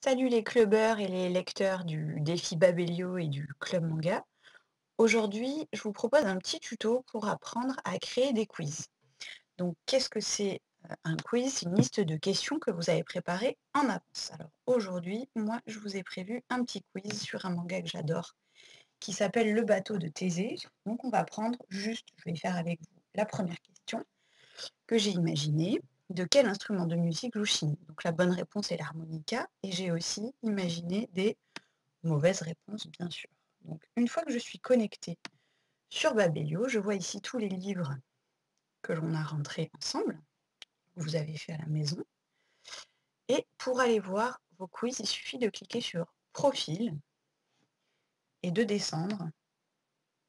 Salut les clubbers et les lecteurs du défi Babelio et du club manga. Aujourd'hui, je vous propose un petit tuto pour apprendre à créer des quiz. Donc, qu'est-ce que c'est un quiz? C'est une liste de questions que vous avez préparées en avance. Alors, aujourd'hui, moi, je vous ai prévu un petit quiz sur un manga que j'adore qui s'appelle Le bateau de Thésée. Donc, on va prendre juste, je vais faire avec vous la première question que j'ai imaginée. De quel instrument de musique joue Chine? Donc, la bonne réponse est l'harmonica et j'ai aussi imaginé des mauvaise réponse, bien sûr. Donc, une fois que je suis connectée sur Babelio, je vois ici tous les livres que l'on a rentrés ensemble, que vous avez fait à la maison. Et pour aller voir vos quiz, il suffit de cliquer sur Profil et de descendre.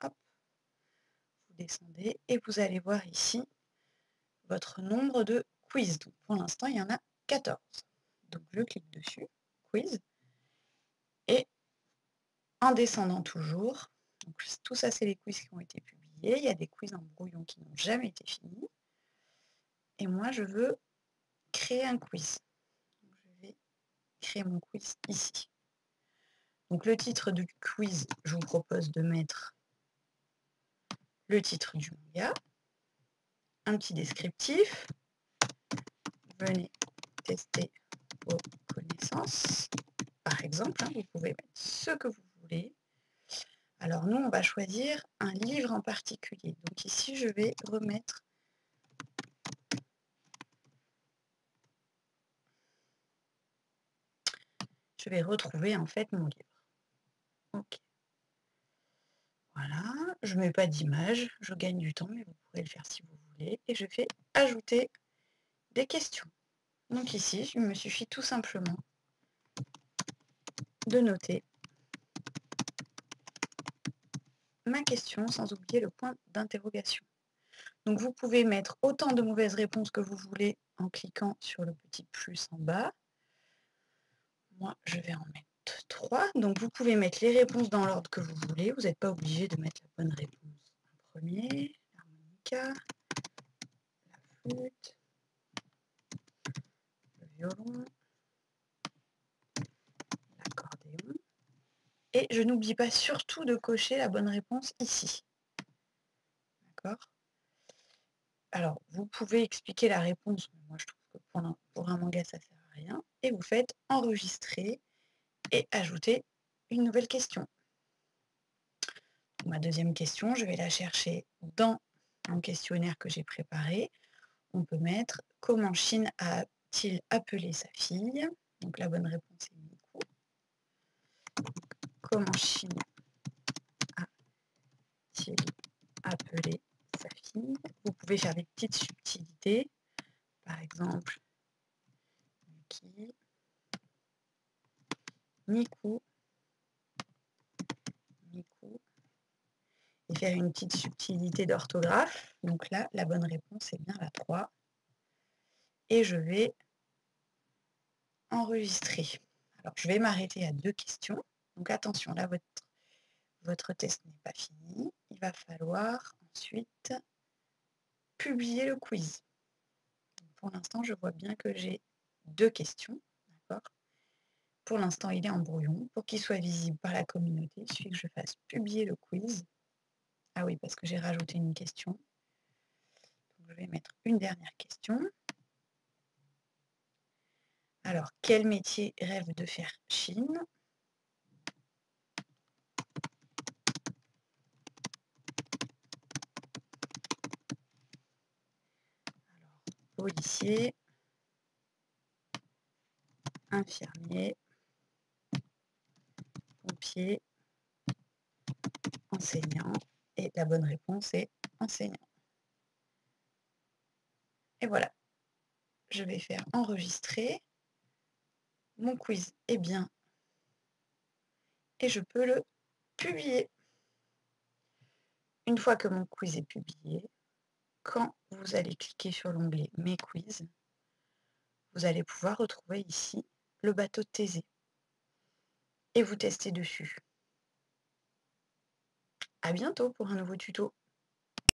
Hop, vous descendez et vous allez voir ici votre nombre de quiz. Donc, pour l'instant, il y en a 14. Donc, je clique dessus, quiz, et en descendant toujours, donc tout ça, c'est les quiz qui ont été publiés. Il y a des quiz en brouillon qui n'ont jamais été finis. Et moi, je veux créer un quiz. Donc, je vais créer mon quiz ici. Donc, le titre du quiz, je vous propose de mettre le titre du manga, un petit descriptif. Venez tester vos connaissances. Par exemple, vous pouvez mettre ce que vous voulez. Alors, nous, on va choisir un livre en particulier. Donc, ici, je vais remettre. Je vais retrouver en fait mon livre. Ok. Voilà, je ne mets pas d'image, je gagne du temps, mais vous pourrez le faire si vous voulez. Et je fais ajouter des questions. Donc ici, il me suffit tout simplement de noter ma question sans oublier le point d'interrogation. Donc vous pouvez mettre autant de mauvaises réponses que vous voulez en cliquant sur le petit plus en bas. Moi, je vais en mettre 3. Donc vous pouvez mettre les réponses dans l'ordre que vous voulez. Vous n'êtes pas obligé de mettre la bonne réponse en premier. L'harmonica, la flûte, le violon, l'accordéon. Et je n'oublie pas surtout de cocher la bonne réponse ici. D'accord? Alors, vous pouvez expliquer la réponse, mais moi je trouve que pour un manga, ça ne sert à rien. Et vous faites enregistrer et ajouter une nouvelle question. Ma deuxième question, je vais la chercher dans mon questionnaire que j'ai préparé. On peut mettre « Comment Chine a-t-il appelé sa fille ?» Donc la bonne réponse est Miku. Comment Chine a-t-il appelé sa fille? Vous pouvez faire des petites subtilités. Par exemple, Miki, Miku, Miku. Et faire une petite subtilité d'orthographe. Donc là, la bonne réponse est bien la 3. Et je vais enregistrer. Alors, je vais m'arrêter à 2 questions. Donc attention, là, votre test n'est pas fini. Il va falloir ensuite publier le quiz. Donc, pour l'instant, je vois bien que j'ai 2 questions. D'accord? Pour l'instant, il est en brouillon. Pour qu'il soit visible par la communauté, il suffit que je fasse publier le quiz. Ah oui, parce que j'ai rajouté une question. Donc, je vais mettre une dernière question. Alors, quel métier rêve de faire Chine? Alors, policier, infirmier, pompier, enseignant. Et la bonne réponse est enseignant. Et voilà, je vais faire enregistrer. Mon quiz est bien et je peux le publier. Une fois que mon quiz est publié, quand vous allez cliquer sur l'onglet Mes quiz, vous allez pouvoir retrouver ici le bateau de Thésée et vous tester dessus. À bientôt pour un nouveau tuto.